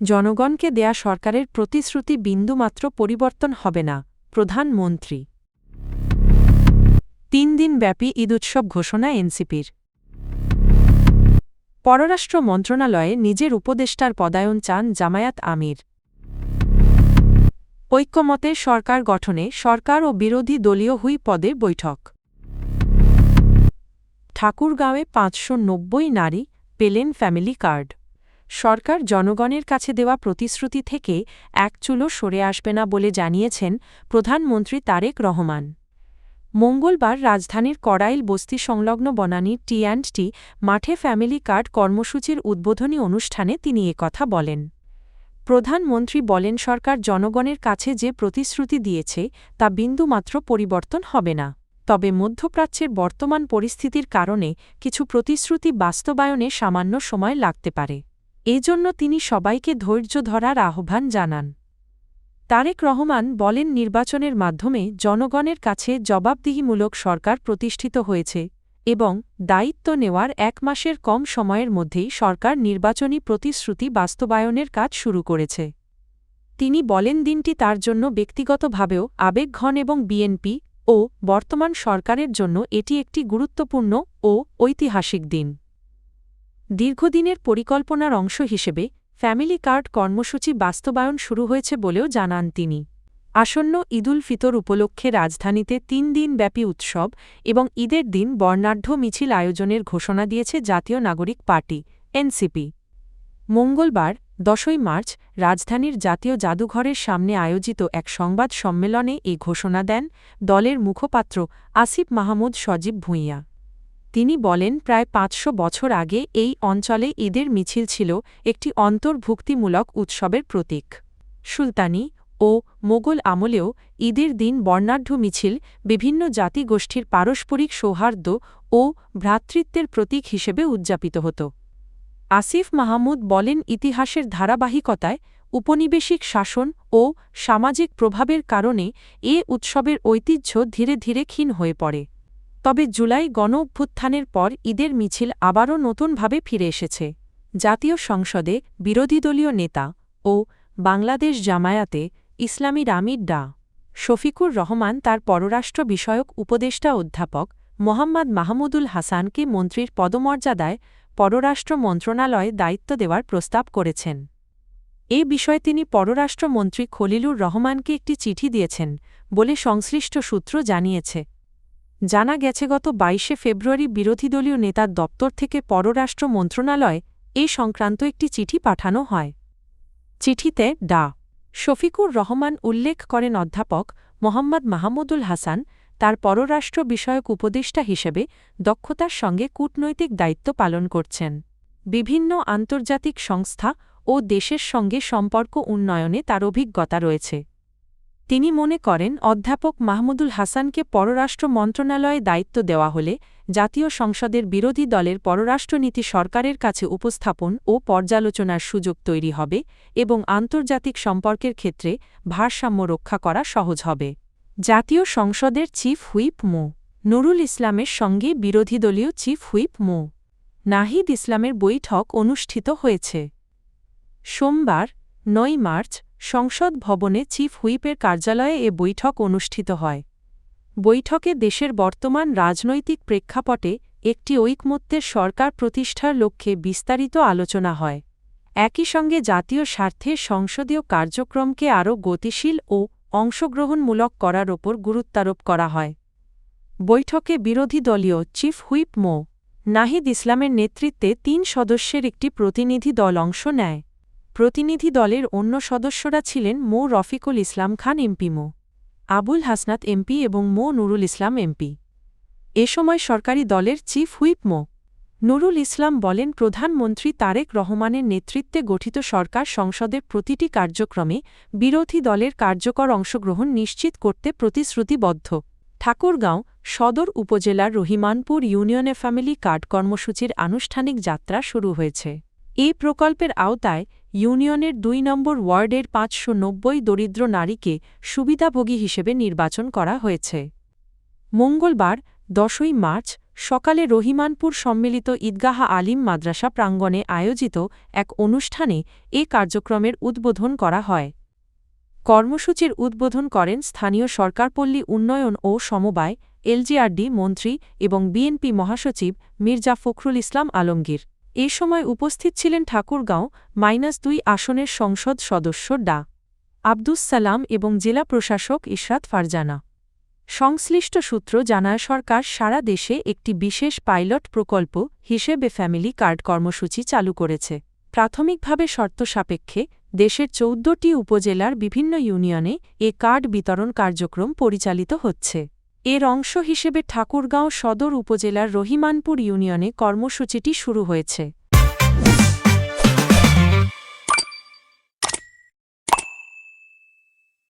জনগণকে দেয়া সরকারের প্রতিশ্রুতি বিন্দুমাত্র পরিবর্তন হবে না, প্রধানমন্ত্রী। ৩ দিনব্যাপী ঈদ উৎসব ঘোষণা এনসিপির। পররাষ্ট্র মন্ত্রণালয়ে নিজের উপদেষ্টার পদায়ন চান জামায়াত আমির। ঐক্যমতে সরকার গঠনে সরকার ও বিরোধী দলীয় হুইপ পদে বৈঠক। ঠাকুরগাঁওয়ে ৫৯০ নারী পেলেন ফ্যামিলি কার্ড। সরকার জনগণের কাছে দেওয়া প্রতিশ্রুতি থেকে এক চুলও সরে আসবে না বলে জানিয়েছেন প্রধানমন্ত্রী তারেক রহমান। মঙ্গলবার রাজধানীর কড়াইল বস্তি সংলগ্ন বনানী টি&টি মাঠে ফ্যামিলি কার্ড কর্মসূচির উদ্বোধনী অনুষ্ঠানে তিনি একথা বলেন। প্রধানমন্ত্রী বলেন, সরকার জনগণের কাছে যে প্রতিশ্রুতি দিয়েছে তা বিন্দুমাত্র পরিবর্তন হবে না। তবে মধ্যপ্রাচ্যের বর্তমান পরিস্থিতির কারণে কিছু প্রতিশ্রুতি বাস্তবায়নে সামান্য সময় লাগতে পারে। এজন্য তিনি সবাইকে ধৈর্য ধরার আহ্বান জানান। তারেক রহমান বলেন, নির্বাচনের মাধ্যমে জনগণের কাছে জবাবদিহিমূলক সরকার প্রতিষ্ঠিত হয়েছে এবং দায়িত্ব নেওয়ার ১ মাসের কম সময়ের মধ্যেই সরকার নির্বাচনী প্রতিশ্রুতি বাস্তবায়নের কাজ শুরু করেছে। তিনি বলেন, দিনটি তার জন্য ব্যক্তিগতভাবেও আবেগঘন এবং বিএনপি ও বর্তমান সরকারের জন্য এটি একটি গুরুত্বপূর্ণ ও ঐতিহাসিক দিন। দীর্ঘদিনের পরিকল্পনার অংশ হিসেবে ফ্যামিলি কার্ড কর্মসূচি বাস্তবায়ন শুরু হয়েছে বলেও জানান তিনি। আসন্ন ঈদুল ফিতর উপলক্ষে রাজধানীতে ৩ দিনব্যাপী উৎসব এবং ঈদের দিন বর্ণাঢ্য মিছিল আয়োজনের ঘোষণা দিয়েছে জাতীয় নাগরিক পার্টি এনসিপি। মঙ্গলবার ১০ই মার্চ রাজধানীর জাতীয় জাদুঘরের সামনে আয়োজিত এক সংবাদ সম্মেলনে এই ঘোষণা দেন দলের মুখপাত্র আসিফ মাহমুদ সজীব ভূঁইয়া। তিনি বলেন, প্রায় ৫০০ বছর আগে এই অঞ্চলে ঈদের মিছিল ছিল একটি অন্তর্ভুক্তিমূলক উৎসবের প্রতীক। সুলতানি ও মোগল আমলেও ঈদের দিন বর্ণাঢ্য মিছিল বিভিন্ন জাতিগোষ্ঠীর পারস্পরিক সৌহার্দ্য ও ভ্রাতৃত্বের প্রতীক হিসেবে উদযাপিত হতো। আসিফ মাহমুদ বলেন, ইতিহাসের ধারাবাহিকতায় উপনিবেশিক শাসন ও সামাজিক প্রভাবের কারণে এ উৎসবের ঐতিহ্য ধীরে ধীরে ক্ষীণ হয়ে পড়ে। তবে জুলাই গণঅভ্যুত্থানের পর ঈদের মিছিল আবারও নতুনভাবে ফিরে এসেছে। জাতীয় সংসদে বিরোধীদলীয় নেতা ও বাংলাদেশ জামায়াতে ইসলামীর আমির ডা. শফিকুর রহমান তার পররাষ্ট্র বিষয়ক উপদেষ্টা অধ্যাপক মোহাম্মদ মাহমুদুল হাসানকে মন্ত্রীর পদমর্যাদায় পররাষ্ট্র মন্ত্রণালয়ে দায়িত্ব দেওয়ার প্রস্তাব করেছেন। এ বিষয়ে তিনি পররাষ্ট্রমন্ত্রী খলিলুর রহমানকে একটি চিঠি দিয়েছেন বলে সংশ্লিষ্ট সূত্র জানিয়েছে। জানা গেছে, গত ২২শে ফেব্রুয়ারি বিরোধীদলীয় নেতার দপ্তর থেকে পররাষ্ট্র মন্ত্রণালয়ে এ সংক্রান্ত একটি চিঠি পাঠানো হয়। চিঠিতে ডা. শফিকুর রহমান উল্লেখ করেন, অধ্যাপক মোহাম্মদ মাহমুদুল হাসান তার পররাষ্ট্র বিষয়ক উপদেষ্টা হিসেবে দক্ষতার সঙ্গে কূটনৈতিক দায়িত্ব পালন করছেন। বিভিন্ন আন্তর্জাতিক সংস্থা ও দেশের সঙ্গে সম্পর্ক উন্নয়নে তার অভিজ্ঞতা রয়েছে। তিনি মনে করেন, অধ্যাপক মাহমুদুল হাসানকে পররাষ্ট্র মন্ত্রণালয়ে দায়িত্ব দেওয়া হলে জাতীয় সংসদের বিরোধী দলের পররাষ্ট্রনীতি সরকারের কাছে উপস্থাপন ও পর্যালোচনার সুযোগ তৈরি হবে এবং আন্তর্জাতিক সম্পর্কের ক্ষেত্রে ভারসাম্য রক্ষা করা সহজ হবে। জাতীয় সংসদের চিফ হুইপ মো. নুরুল ইসলামের সঙ্গে বিরোধীদলীয় চিফ হুইপ মো. নাহিদ ইসলামের বৈঠক অনুষ্ঠিত হয়েছে। সোমবার ৯ মার্চ সংসদ ভবনে চিফ হুইপের কার্যালয়ে এ বৈঠক অনুষ্ঠিত হয়। বৈঠকে দেশের বর্তমান রাজনৈতিক প্রেক্ষাপটে একটি ঐকমত্যের সরকার প্রতিষ্ঠার লক্ষ্যে বিস্তারিত আলোচনা হয়। একই সঙ্গে জাতীয় স্বার্থে সংসদীয় কার্যক্রমকে আরও গতিশীল ও অংশগ্রহণমূলক করার ওপর গুরুত্বারোপ করা হয়। বৈঠকে বিরোধী দলীয় চিফ হুইপ মো. নাহিদ ইসলামের নেতৃত্বে ৩ সদস্যের একটি প্রতিনিধি দল অংশ নেয়। প্রতিনিধি দলের অন্য সদস্যরা ছিলেন মো. রফিকুল ইসলাম খান এমপি, মো. আবুল হাসনাত এমপি এবং মো. নুরুল ইসলাম এমপি। এ সময় সরকারি দলের চিফ হুইপ মো. নুরুল ইসলাম বলেন, প্রধানমন্ত্রী তারেক রহমানের নেতৃত্বে গঠিত সরকার সংসদের প্রতিটি কার্যক্রমে বিরোধী দলের কার্যকর অংশগ্রহণ নিশ্চিত করতে প্রতিশ্রুতিবদ্ধ। ঠাকুরগাঁও সদর উপজেলার রহিমানপুর ইউনিয়নে ফ্যামিলি কার্ড কর্মসূচির আনুষ্ঠানিক যাত্রা শুরু হয়েছে। এই প্রকল্পের আওতায় ইউনিয়নের ২ নম্বর ওয়ার্ডের ৫৯০ দরিদ্র নারীকে সুবিধাভোগী হিসেবে নির্বাচন করা হয়েছে। মঙ্গলবার ১০ই মার্চ সকালে রহিমানপুর সম্মিলিত ঈদগাহ আলিম মাদ্রাসা প্রাঙ্গণে আয়োজিত এক অনুষ্ঠানে এ কার্যক্রমের উদ্বোধন করা হয়। কর্মসূচির উদ্বোধন করেন স্থানীয় সরকারপল্লী উন্নয়ন ও সমবায় এলজিআরডি মন্ত্রী এবং বিএনপি মহাসচিব মির্জা ফখরুল ইসলাম আলমগীর। এ সময় উপস্থিত ছিলেন ঠাকুরগাঁও -2 আসনের সংসদ সদস্য ডা আব্দুস সালাম এবং জেলা প্রশাসক ইশরাত ফারজানা। সংশ্লিষ্ট সূত্র জানায় সরকার সারা দেশে একটি বিশেষ পাইলট প্রকল্প হিসেবে ফ্যামিলি কার্ড কর্মসূচি চালু করেছে। প্রাথমিকভাবে শর্ত সাপেক্ষে দেশের ১৪টি উপজেলার বিভিন্ন ইউনিয়নে এ কার্ড বিতরণ কার্যক্রম পরিচালিত হচ্ছে। এর অংশ হিসেবে ঠাকুরগাঁও সদর উপজেলার রহিমানপুর ইউনিয়নে কর্মসূচিটি শুরু হয়েছে।